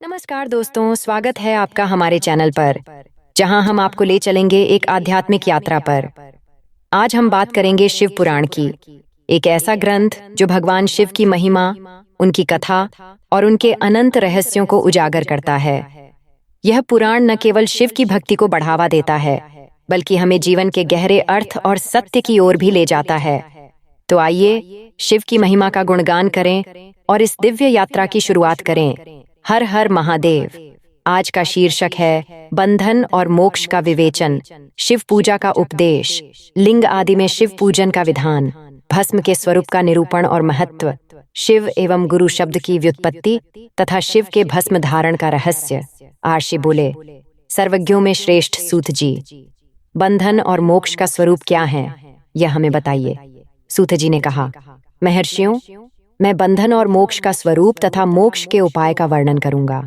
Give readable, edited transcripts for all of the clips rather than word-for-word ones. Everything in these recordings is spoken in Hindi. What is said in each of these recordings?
नमस्कार दोस्तों, स्वागत है आपका हमारे चैनल पर, जहां हम आपको ले चलेंगे एक आध्यात्मिक यात्रा पर। आज हम बात करेंगे शिव पुराण की, एक ऐसा ग्रंथ जो भगवान शिव की महिमा, उनकी कथा और उनके अनंत रहस्यों को उजागर करता है। यह पुराण न केवल शिव की भक्ति को बढ़ावा देता है, बल्कि हमें जीवन के गहरे अर्थ और सत्य की ओर भी ले जाता है। तो आइए शिव की महिमा का गुणगान करें और इस दिव्य यात्रा की शुरुआत करें। हर हर महादेव। आज का शीर्षक है बंधन और मोक्ष का विवेचन, शिव पूजा का उपदेश, लिंग आदि में शिव पूजन का विधान, भस्म के स्वरूप का निरूपण और महत्व, शिव एवं गुरु शब्द की व्युत्पत्ति तथा शिव के भस्म धारण का रहस्य। आर्षि बोले, सर्वज्ञों में श्रेष्ठ सूत जी, बंधन और मोक्ष का स्वरूप क्या है, यह हमें बताइए। सूत जी ने कहा, महर्षियों, मैं बंधन और मोक्ष का स्वरूप तथा मोक्ष के उपाय का वर्णन करूंगा।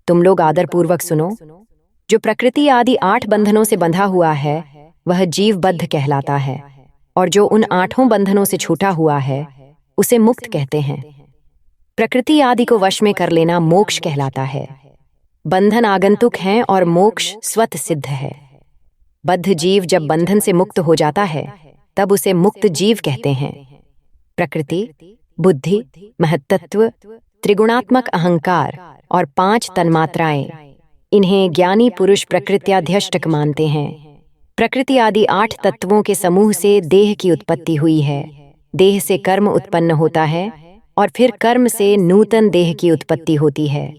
तुम लोग आदरपूर्वक सुनो। जो प्रकृति आदि 8 बंधनों से बंधा हुआ है, वह जीवबद्ध कहलाता है, और जो उन 8 बंधनों से छूटा हुआ है, उसे मुक्त कहते हैं। प्रकृति आदि को वश में कर लेना मोक्ष कहलाता है। बंधन आगंतुक हैं और मोक्ष स्वतः सिद्ध है। बद्ध जीव जब बंधन से मुक्त हो जाता है, तब उसे मुक्त जीव कहते हैं। प्रकृति, बुद्धि, महत्त्व, त्रिगुणात्मक अहंकार और 5 तन्मात्राएं, इन्हें ज्ञानी पुरुष प्रकृत्याध्यष्टक मानते हैं। प्रकृति आदि 8 तत्वों के समूह से देह की उत्पत्ति हुई है। देह से कर्म उत्पन्न होता है और फिर कर्म से नूतन देह की उत्पत्ति होती है।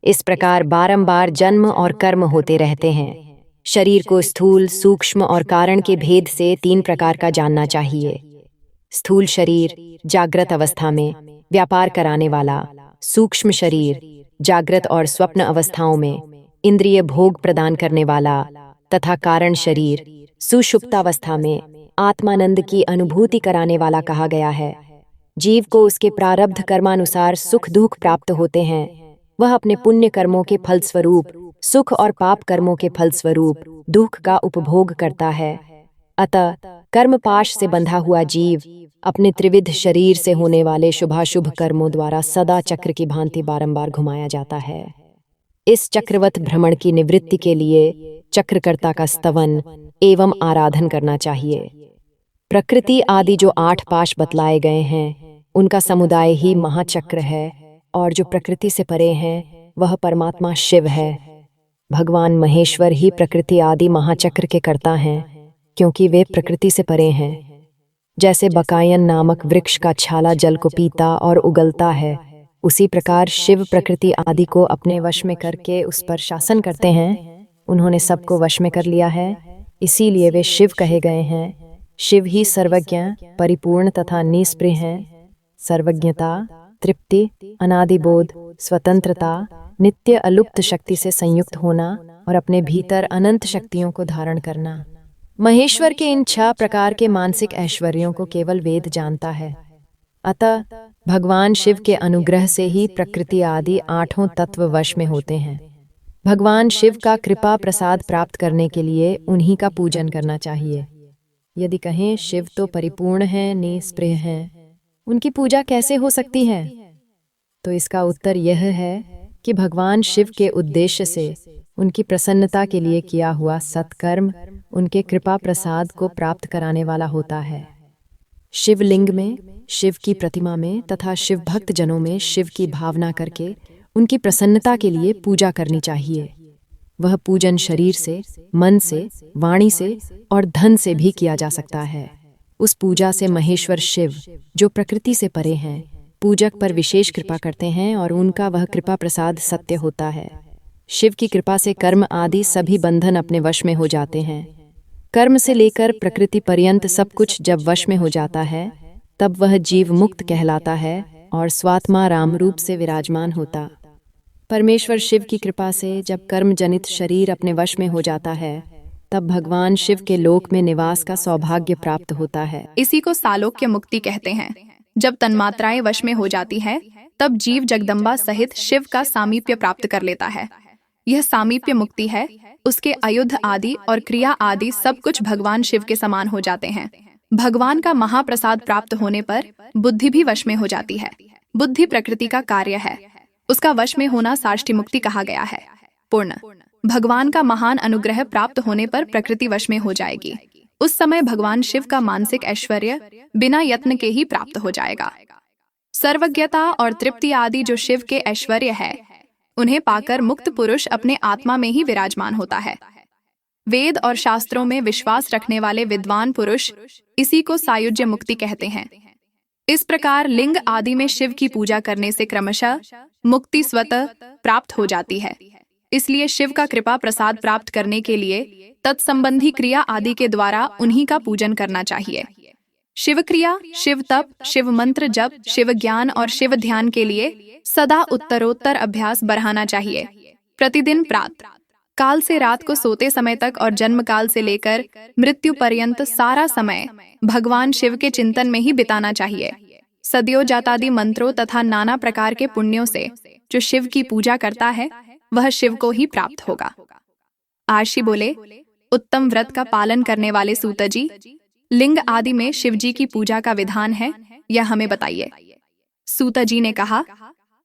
इस प्रकार बारंबार जन्म और कर्म होते रहते हैं। शरीर को स्थूल, सूक्ष्म और कारण के भेद से 3 प्रकार का जानना चाहिए। स्थूल शरीर जागृत अवस्था में व्यापार कराने वाला, सूक्ष्म शरीर जागृत और स्वप्न अवस्थाओं में इंद्रिय भोग प्रदान करने वाला, तथा कारण शरीर सुषुप्तावस्था में आत्मानंद की अनुभूति कराने वाला कहा गया है। जीव को उसके प्रारब्ध कर्मानुसार सुख दुख प्राप्त होते हैं। वह अपने पुण्य कर्मों के फलस्वरूप सुख और पाप कर्मों के फलस्वरूप दुख का उपभोग करता है। अतः कर्मपाश से बंधा हुआ जीव अपने त्रिविध शरीर से होने वाले शुभाशुभ कर्मों द्वारा सदा चक्र की भांति बारंबार घुमाया जाता है। इस चक्रवत भ्रमण की निवृत्ति के लिए चक्रकर्ता का स्तवन एवं आराधन करना चाहिए। प्रकृति आदि जो 8 पाश बतलाए गए हैं, उनका समुदाय ही महाचक्र है, और जो प्रकृति से परे हैं, वह परमात्मा शिव है। भगवान महेश्वर ही प्रकृति आदि महाचक्र के कर्ता हैं, क्योंकि वे प्रकृति से परे हैं। जैसे बकायन नामक वृक्ष का छाला जल को पीता और उगलता है, उसी प्रकार शिव प्रकृति आदि को अपने वश में करके उस पर शासन करते हैं। उन्होंने सबको वश में कर लिया है, इसीलिए वे शिव कहे गए हैं। शिव ही सर्वज्ञ, परिपूर्ण तथा निष्प्रिय हैं। सर्वज्ञता, तृप्ति, अनादिबोध, स्वतंत्रता, नित्य अलुप्त शक्ति से संयुक्त होना और अपने भीतर अनंत शक्तियों को धारण करना। महेश्वर के इन 6 प्रकार के मानसिक ऐश्वर्यों को केवल वेद जानता है। अतः भगवान शिव के अनुग्रह से ही प्रकृति आदि 8 तत्व वश में होते हैं। भगवान शिव का कृपा प्रसाद प्राप्त करने के लिए उन्हीं का पूजन करना चाहिए। यदि कहें शिव तो परिपूर्ण हैं, निष्प्रिय हैं, उनकी पूजा कैसे हो सकती है? तो इसका उत्तर यह है कि भगवान शिव के उद्देश्य से उनकी प्रसन्नता के लिए किया हुआ सत्कर्म उनके कृपा प्रसाद को प्राप्त कराने वाला होता है। शिवलिंग में, शिव की प्रतिमा में तथा शिव भक्त जनों में शिव की भावना करके उनकी प्रसन्नता के लिए पूजा करनी चाहिए। वह पूजन शरीर से, मन से, वाणी से और धन से भी किया जा सकता है। उस पूजा से महेश्वर शिव, जो प्रकृति से परे हैं, पूजक पर विशेष कृपा करते हैं और उनका वह कृपा प्रसाद सत्य होता है। शिव की कृपा से कर्म आदि सभी बंधन अपने वश में हो जाते हैं। कर्म से लेकर प्रकृति पर्यंत सब कुछ जब वश में हो जाता है, तब वह जीव मुक्त कहलाता है और स्वात्मा राम रूप से विराजमान होता। परमेश्वर शिव की कृपा से जब कर्म जनित शरीर अपने वश में हो जाता है, तब भगवान शिव के लोक में निवास का सौभाग्य प्राप्त होता है। इसी को सालोक्य मुक्ति कहते हैं। जब तन्मात्राएं वश में हो जाती है, तब जीव जगदम्बा सहित शिव का सामीप्य प्राप्त कर लेता है। यह सामीप्य मुक्ति है। उसके आयुध आदि और क्रिया आदि सब कुछ भगवान शिव के समान हो जाते हैं। भगवान का महाप्रसाद प्राप्त होने पर बुद्धि भी वश में हो जाती है। बुद्धि प्रकृति का कार्य है। उसका वश में होना साष्टी मुक्ति कहा गया है। पूर्ण भगवान का महान अनुग्रह प्राप्त होने पर प्रकृति वश में हो जाएगी। उस समय भगवान शिव का मानसिक ऐश्वर्य बिना यत्न के ही प्राप्त हो जाएगा। सर्वज्ञता और तृप्ति आदि जो शिव के ऐश्वर्य है, उन्हें पाकर मुक्त पुरुष अपने आत्मा में ही विराजमान होता है। वेद और शास्त्रों में विश्वास रखने वाले विद्वान पुरुष इसी को सायुज्य मुक्ति कहते हैं। इस प्रकार लिंग आदि में शिव की पूजा करने से क्रमशः मुक्ति स्वतः प्राप्त हो जाती है। इसलिए शिव का कृपा प्रसाद प्राप्त करने के लिए तत्संबंधी क्रिया आदि के द्वारा उन्हीं का पूजन करना चाहिए। शिव क्रिया, शिव तप, शिव मंत्र जप, शिव ज्ञान और शिव ध्यान के लिए सदा उत्तरोत्तर अभ्यास बढ़ाना चाहिए। प्रतिदिन प्रातः काल से रात को सोते समय तक और जन्म काल से लेकर मृत्यु पर्यंत सारा समय भगवान शिव के चिंतन में ही बिताना चाहिए। सद्यो जातादि मंत्रों तथा नाना प्रकार के पुण्यों से जो शिव की पूजा करता है वह शिव को ही प्राप्त होगा। आशी बोले, उत्तम व्रत का पालन करने वाले सूत जी, लिंग आदि में शिव जी की पूजा का विधान है, यह हमें बताइए। सूत जी ने कहा,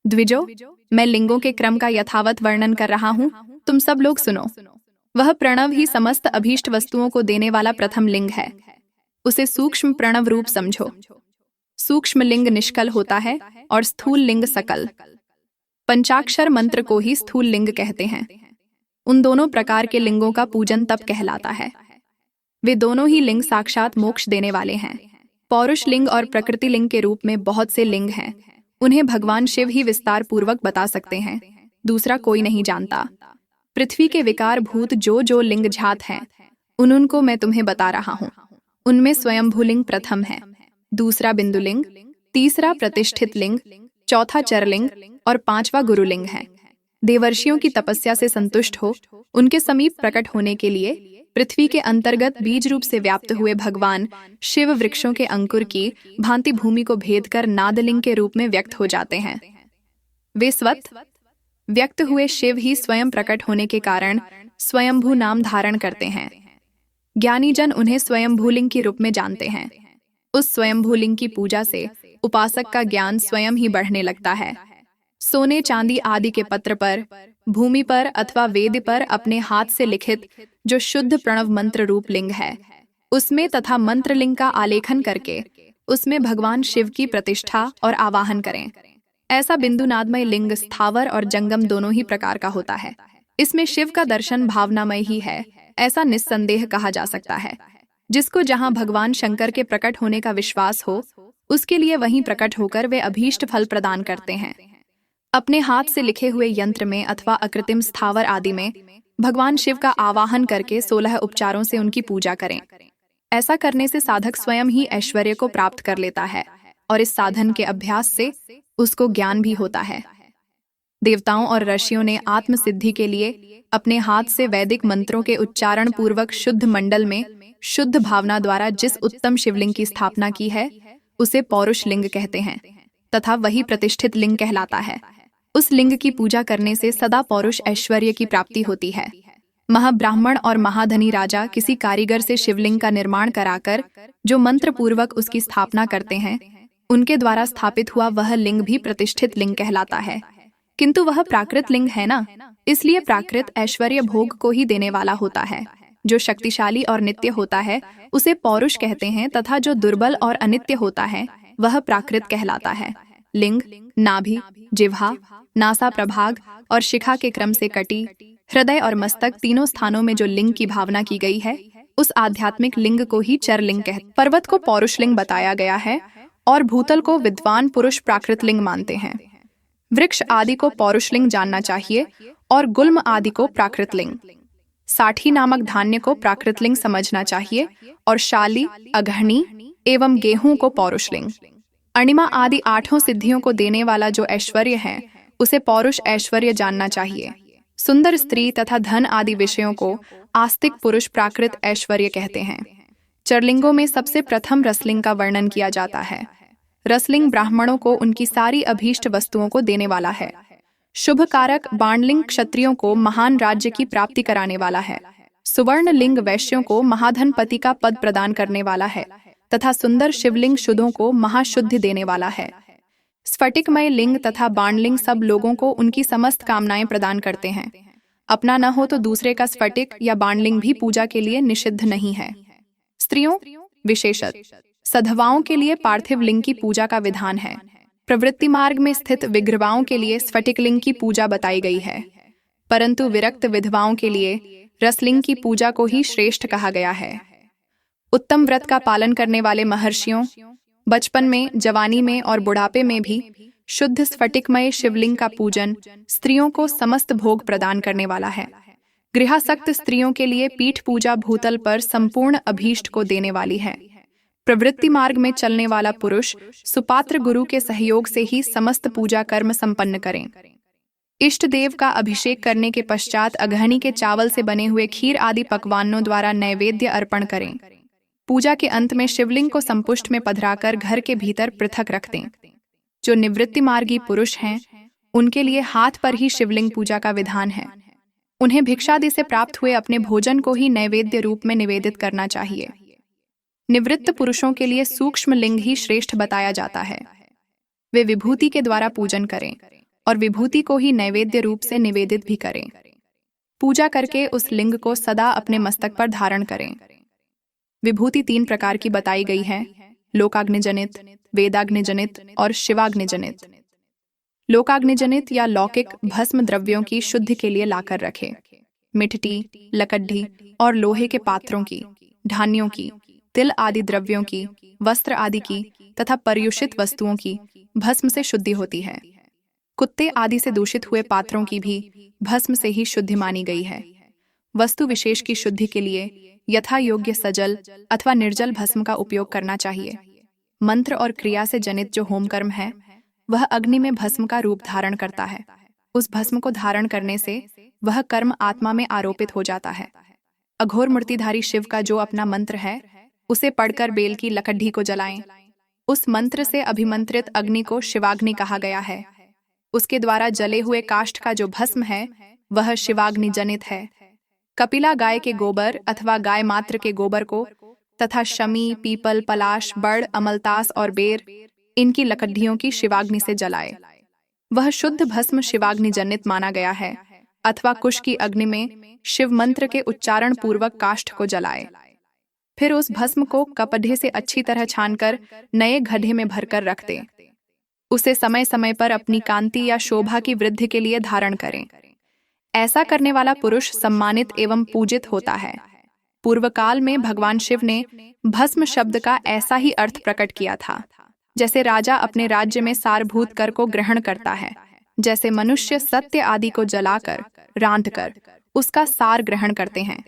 द्विजो, मैं लिंगों के क्रम का यथावत वर्णन कर रहा हूँ, तुम सब लोग सुनो। वह प्रणव ही समस्त अभीष्ट वस्तुओं को देने वाला प्रथम लिंग है। उसे सूक्ष्म प्रणव रूप समझो। सूक्ष्म लिंग निष्कल होता है और स्थूल लिंग सकल। पंचाक्षर मंत्र को ही स्थूल लिंग कहते हैं। उन दोनों प्रकार के लिंगों का पूजन तप कहलाता है। वे दोनों ही लिंग साक्षात मोक्ष देने वाले हैं। पौरुष लिंग और प्रकृति लिंग के रूप में बहुत से लिंग हैं। उन्हें भगवान शिव ही विस्तार पूर्वक बता सकते हैं, दूसरा कोई नहीं जानता। पृथ्वी के विकार भूत जो लिंग झात हैं, उनको मैं तुम्हें बता रहा हूँ। उनमें स्वयंभूलिंग प्रथम है, दूसरा बिंदुलिंग, तीसरा प्रतिष्ठित लिंग, चौथा चरलिंग और पांचवा गुरुलिंग है। देवर्षियों की तपस्या से संतुष्ट हो उनके समीप प्रकट होने के लिए पृथ्वी के अंतर्गत बीज रूप से व्याप्त हुए भगवान शिव वृक्षों के अंकुर की भांति भूमि को भेद कर नादलिंग के रूप में व्यक्त हो जाते हैं। वे स्वत व्यक्त हुए शिव ही स्वयं प्रकट होने के कारण स्वयंभू नाम धारण करते हैं। ज्ञानी जन उन्हें स्वयंभूलिंग के रूप में जानते हैं। उस स्वयंभूलिंग की पूजा से उपासक का ज्ञान स्वयं ही बढ़ने लगता है। सोने चांदी आदि के पत्र पर, भूमि पर अथवा वेद पर अपने हाथ से लिखित जो शुद्ध प्रणव मंत्र रूप लिंग है, उसमें तथा मंत्र लिंग का आलेखन करके उसमें भगवान शिव की प्रतिष्ठा और आवाहन करें। ऐसा बिंदुनादमय लिंग स्थावर और जंगम दोनों ही प्रकार का होता है। इसमें शिव का दर्शन भावनामय ही है, ऐसा निस्संदेह कहा जा सकता है। जिसको जहां भगवान शंकर के प्रकट होने का विश्वास हो, उसके लिए वहीं प्रकट होकर वे अभीष्ट फल प्रदान करते हैं। अपने हाथ से लिखे हुए यंत्र में अथवा अकृत्रिम स्थावर आदि में भगवान शिव का आवाहन करके 16 उपचारों से उनकी पूजा करें। ऐसा करने से साधक स्वयं ही ऐश्वर्य को प्राप्त कर लेता है और इस साधन के अभ्यास से उसको ज्ञान भी होता है। देवताओं और ऋषियों ने आत्म सिद्धि के लिए अपने हाथ से वैदिक मंत्रों के उच्चारण पूर्वक शुद्ध मंडल में शुद्ध भावना द्वारा जिस उत्तम शिवलिंग की स्थापना की है, उसे पौरुष लिंग कहते हैं तथा वही प्रतिष्ठित लिंग कहलाता है। उस लिंग की पूजा करने से सदा पौरुष ऐश्वर्य की प्राप्ति होती है। महाब्राह्मण और महाधनी राजा किसी कारीगर से शिवलिंग का निर्माण कराकर जो मंत्र पूर्वक उसकी स्थापना करते हैं, उनके द्वारा स्थापित हुआ वह लिंग भी प्रतिष्ठित लिंग कहलाता है। किंतु वह प्राकृत लिंग है ना, इसलिए प्राकृत ऐश्वर्य भोग को ही देने वाला होता है। जो शक्तिशाली और नित्य होता है उसे पौरुष कहते हैं तथा जो दुर्बल और अनित्य होता है वह प्राकृत कहलाता है। लिंग नाभि, जिह्वा, नासा प्रभाग और शिखा के क्रम से कटी, हृदय और मस्तक तीनों स्थानों में जो लिंग की भावना की गई है, उस आध्यात्मिक लिंग को ही चरलिंग कहते। पर्वत को पौरुष लिंग बताया गया है और भूतल को विद्वान पुरुष प्राकृत लिंग मानते हैं। वृक्ष आदि को पौरुष लिंग जानना चाहिए और गुल्म आदि को प्राकृत लिंग। साठी नामक धान्य को प्राकृत लिंग समझना चाहिए और शाली, अघहनी एवं गेहूं को पौरुष लिंग। अणिमा आदि 8 सिद्धियों को देने वाला जो ऐश्वर्य है उसे पौरुष ऐश्वर्य जानना चाहिए। सुंदर स्त्री तथा धन आदि विषयों को आस्तिक पुरुष प्राकृत ऐश्वर्य कहते हैं। चरलिंगों में सबसे प्रथम रसलिंग का वर्णन किया जाता है। रसलिंग ब्राह्मणों को उनकी सारी अभीष्ट वस्तुओं को देने वाला है। शुभ कारक बाणलिंग क्षत्रियों को महान राज्य की प्राप्ति कराने वाला है। सुवर्ण लिंग वैश्यों को महाधनपति का पद प्रदान करने वाला है तथा सुंदर शिवलिंग शुद्धों को महाशुद्धि देने वाला है। स्फटिकमय लिंग तथा बाणलिंग सब लोगों को उनकी समस्त कामनाएं प्रदान करते हैं। अपना न हो तो दूसरे का स्फटिक या बाणलिंग भी पूजा के लिए निषिद्ध नहीं है। स्त्रियों विशेषतः सधवाओं के लिए पार्थिव लिंग की पूजा का विधान है। प्रवृत्ति मार्ग में स्थित विग्रवाओं के लिए स्फटिक लिंग की पूजा बताई गई है, परंतु विरक्त विधवाओं के लिए रसलिंग की पूजा को ही श्रेष्ठ कहा गया है। उत्तम व्रत का पालन करने वाले महर्षियों बचपन में, जवानी में और बुढ़ापे में भी शुद्ध स्फटिकमय शिवलिंग का पूजन स्त्रियों को समस्त भोग प्रदान करने वाला है। गृहासक्त स्त्रियों के लिए पीठ पूजा भूतल पर संपूर्ण अभीष्ट को देने वाली है। प्रवृत्ति मार्ग में चलने वाला पुरुष सुपात्र गुरु के सहयोग से ही समस्त पूजा कर्म संपन्न करें। इष्ट देव का अभिषेक करने के पश्चात अघहनी के चावल से बने हुए खीर आदि पकवानों द्वारा नैवेद्य अर्पण करें। पूजा के अंत में शिवलिंग को संपुष्ट में पधराकर घर के भीतर पृथक रख दें। जो निवृत्ति मार्गी पुरुष हैं, उनके लिए हाथ पर ही शिवलिंग पूजा का विधान है। उन्हें भिक्षादि से प्राप्त हुए अपने भोजन को ही नैवेद्य रूप में निवेदित करना चाहिए। निवृत्त पुरुषों के लिए सूक्ष्म लिंग ही श्रेष्ठ बताया जाता है। वे विभूति के द्वारा पूजन करें और विभूति को ही नैवेद्य रूप से निवेदित भी करें। पूजा करके उस लिंग को सदा अपने मस्तक पर धारण करें। विभूति 3 प्रकार की बताई गई है: लोकाग्निजनित, वेदाग्निजनित और शिवाग्निजनित। लोकाग्निजनित या लौकिक भस्म द्रव्यों की शुद्धि के लिए लाकर रखे। मिट्टी, लकड्डी और लोहे के पात्रों की, धान्यों की, तिल आदि द्रव्यों की, वस्त्र आदि की तथा पर्युषित वस्तुओं की भस्म से शुद्धि होती है। कुत्ते आदि से दूषित हुए पात्रों की भी भस्म से ही शुद्धि मानी गई है। वस्तु विशेष की शुद्धि के लिए यथा योग्य सजल अथवा निर्जल भस्म का उपयोग करना चाहिए। मंत्र और क्रिया से जनित जो होम कर्म है, वह अग्नि में भस्म का रूप धारण करता है। उस भस्म को धारण करने से वह कर्म आत्मा में आरोपित हो जाता है। अघोर मूर्तिधारी शिव का जो अपना मंत्र है, उसे पढ़कर बेल की लकड़ी को जलाएं। उस मंत्र से अभिमंत्रित अग्नि को शिवाग्नि कहा गया है। उसके द्वारा जले हुए काष्ठ का जो भस्म है, वह शिवाग्नि जनित है। कपिला गाय के गोबर अथवा गाय मात्र के गोबर को तथा शमी, पीपल, पलाश, बड़, अमलतास और बेर, इनकी लकड़ियों की शिवाग्नि से जलाए। वह शुद्ध भस्म शिवाग्नि जनित माना गया है। अथवा कुश की अग्नि में शिव मंत्र के उच्चारण पूर्वक काष्ठ को जलाए। फिर उस भस्म को कपड़े से अच्छी तरह छानकर नए गड्ढे में भरकर रख दें। उसे समय समय पर अपनी कांति या शोभा की वृद्धि के लिए धारण करें। ऐसा करने वाला पुरुष सम्मानित एवं पूजित होता है। पूर्व काल में भगवान शिव ने भस्म शब्द का ऐसा ही अर्थ प्रकट किया था, जैसे राजा अपने राज्य में सारभूत कर को ग्रहण करता है, जैसे मनुष्य सत्य आदि को जलाकर, रांधकर उसका सार ग्रहण करते हैं,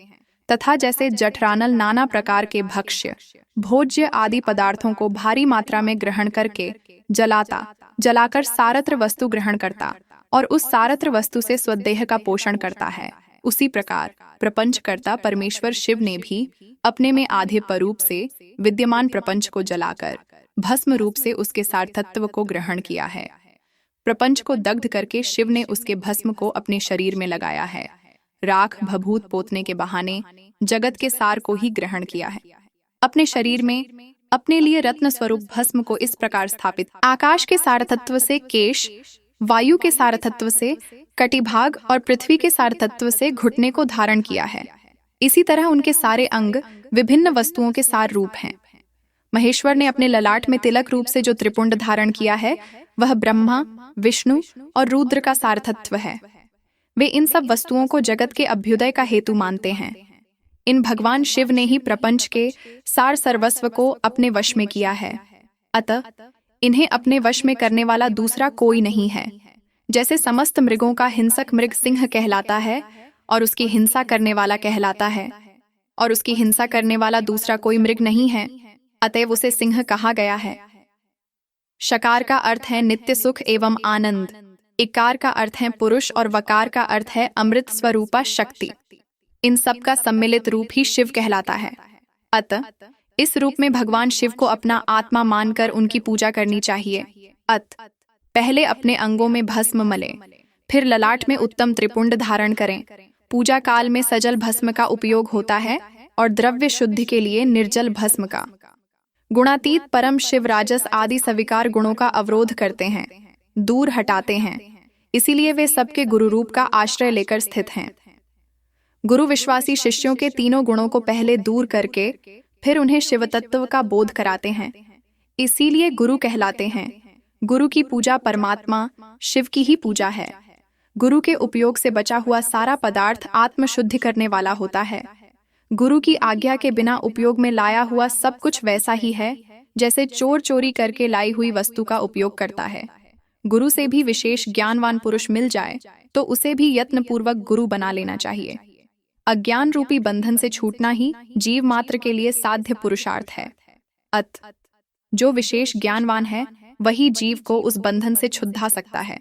तथा जैसे जठरानल नाना प्रकार के भक्ष्य, भोज्य आदि पदार्थों को भारी मात्रा में ग्रहण करके जलाकर सारत्र वस्तु ग्रहण करता और उस सारत्र वस्तु से स्वदेह का पोषण करता है, उसी प्रकार प्रपंचकर्ता परमेश्वर शिव ने भी अपने में आधे परूप से विद्यमान प्रपंच को जलाकर भस्म रूप से उसके सार्थत्व को ग्रहण किया है। प्रपंच को दग्ध करके शिव ने उसके भस्म को अपने शरीर में लगाया है। राख भभूत पोतने के बहाने जगत के सार को ही ग्रहण किया है। अपने शरीर में अपने लिए रत्न स्वरूप भस्म को इस प्रकार स्थापित: आकाश के सारतत्व से केश, वायु के सारतत्व से कटिभाग और पृथ्वी के सारतत्व से घुटने को धारण किया है। इसी तरह उनके सारे अंग विभिन्न वस्तुओं के सार रूप हैं। महेश्वर ने अपने ललाट में तिलक रूप से जो त्रिपुंड धारण किया है, वह ब्रह्मा, विष्णु और रुद्र का सारतत्व है। वे इन सब वस्तुओं को जगत के अभ्युदय का हेतु मानते हैं। इन भगवान शिव ने ही प्रपंच के सार सर्वस्व को अपने वश में किया है। अतः इन्हें अपने वश में करने वाला दूसरा कोई नहीं है। जैसे समस्त मृगों का हिंसक मृग सिंह कहलाता है और उसकी हिंसा करने वाला कहलाता है, और उसकी हिंसा करने वाला दूसरा कोई मृग नहीं है, अतएव उसे सिंह कहा गया है। शकार का अर्थ है नित्य सुख एवं आनंद, इकार का अर्थ है पुरुष और वकार का अर्थ है अमृत स्वरूपा शक्ति। इन सब का सम्मिलित रूप ही शिव कहलाता है। अतः इस रूप में भगवान शिव को अपना आत्मा मानकर उनकी पूजा करनी चाहिए। पहले अपने अंगों में भस्म मलें, फिर ललाट में उत्तम त्रिपुंड धारण करें। पूजा काल में सजल भस्म का उपयोग होता है और द्रव्य शुद्धि के लिए निर्जल भस्म का। गुणातीत परम शिव राजस आदि सविकार गुणों का अवरोध करते हैं, दूर हटाते हैं। इसीलिए वे सबके गुरु रूप का आश्रय लेकर स्थित हैं। गुरु विश्वासी शिष्यों के तीनों गुणों को पहले दूर करके फिर उन्हें शिव तत्व का बोध कराते हैं। इसीलिए गुरु कहलाते हैं। गुरु की पूजा परमात्मा शिव की ही पूजा है। गुरु के उपयोग से बचा हुआ सारा पदार्थ आत्म शुद्धि करने वाला होता है। गुरु की आज्ञा के बिना उपयोग में लाया हुआ सब कुछ वैसा ही है जैसे चोर चोरी करके लाई हुई वस्तु का उपयोग करता है। गुरु से भी विशेष ज्ञानवान पुरुष मिल जाए तो उसे भी यत्नपूर्वक गुरु बना लेना चाहिए। अज्ञान रूपी बंधन से छूटना ही जीव मात्र के लिए साध्य पुरुषार्थ है। जो विशेष ज्ञानवान है वही जीव को उस बंधन से छुड़ा सकता है।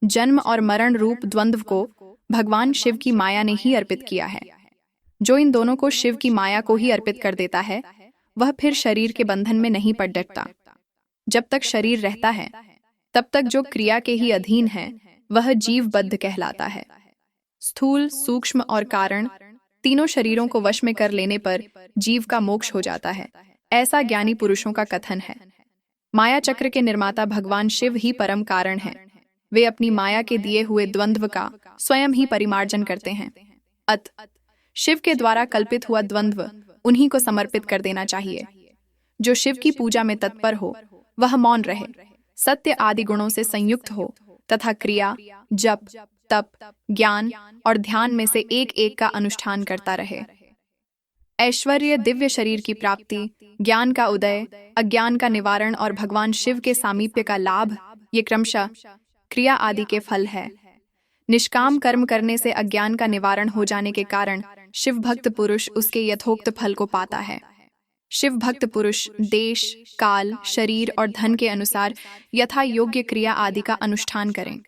जन्म और मरण रूप द्वंद्व को भगवान शिव की माया ने ही अर्पित किया है। जो इन दोनों को शिव की माया को ही अर्पित कर देता है वह फिर शरीर के बंधन में नहीं पड़ डरता। जब तक शरीर रहता है तब तक जो क्रिया के ही अधीन है वह जीवबद्ध कहलाता है। स्थूल, सूक्ष्म और कारण तीनों शरीरों को वश में कर लेने पर जीव का मोक्ष हो जाता है, ऐसा ज्ञानी पुरुषों का कथन है। माया चक्र के निर्माता भगवान शिव ही परम कारण हैं। वे अपनी माया के दिए हुए द्वंद्व का स्वयं ही परिमार्जन करते हैं। शिव के द्वारा कल्पित हुआ द्वंद्व उन्हीं को समर्पित कर देना चाहिए। जो शिव की पूजा में तत्पर हो वह मौन रहे, सत्य आदि गुणों से संयुक्त हो तथा क्रिया, जप, तप, ज्ञान और ध्यान में से एक एक का अनुष्ठान करता रहे। ऐश्वर्य, दिव्य शरीर की प्राप्ति, ज्ञान का उदय, अज्ञान का निवारण और भगवान शिव के सामीप्य का लाभ, ये क्रमशः क्रिया आदि के फल है। निष्काम कर्म करने से अज्ञान का निवारण हो जाने के कारण शिव भक्त पुरुष उसके यथोक्त फल को पाता है। शिव भक्त पुरुष देश, काल, शरीर और धन के अनुसार यथा योग्य क्रिया आदि का अनुष्ठान करें।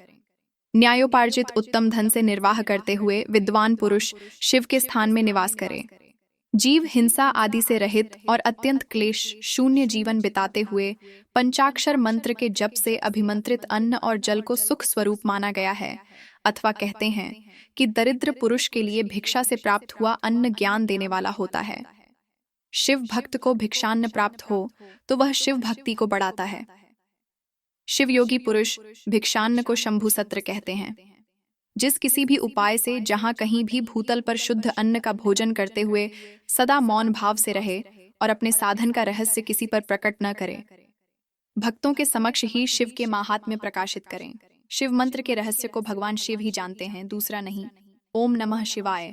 न्यायोपार्जित उत्तम धन से निर्वाह करते हुए विद्वान पुरुष शिव के स्थान में निवास करें। जीव हिंसा आदि से रहित और अत्यंत क्लेश शून्य जीवन बिताते हुए पंचाक्षर मंत्र के जप से अभिमंत्रित अन्न और जल को सुख स्वरूप माना गया है। अथवा कहते हैं कि दरिद्र पुरुष के लिए भिक्षा से प्राप्त हुआ अन्न ज्ञान देने वाला होता है। शिव भक्त को भिक्षान्न प्राप्त हो तो वह शिव भक्ति को बढ़ाता है। शिव योगी पुरुष भिक्षान्न को शंभु सत्र कहते हैं। जिस किसी भी उपाय से जहां कहीं भी भूतल पर शुद्ध अन्न का भोजन करते हुए सदा मौन भाव से रहे और अपने साधन का रहस्य किसी पर प्रकट न करे, भक्तों के समक्ष ही शिव के माहात्म्य प्रकाशित करें। शिव मंत्र के रहस्य को भगवान शिव ही जानते हैं, दूसरा नहीं। ओम नमः शिवाय।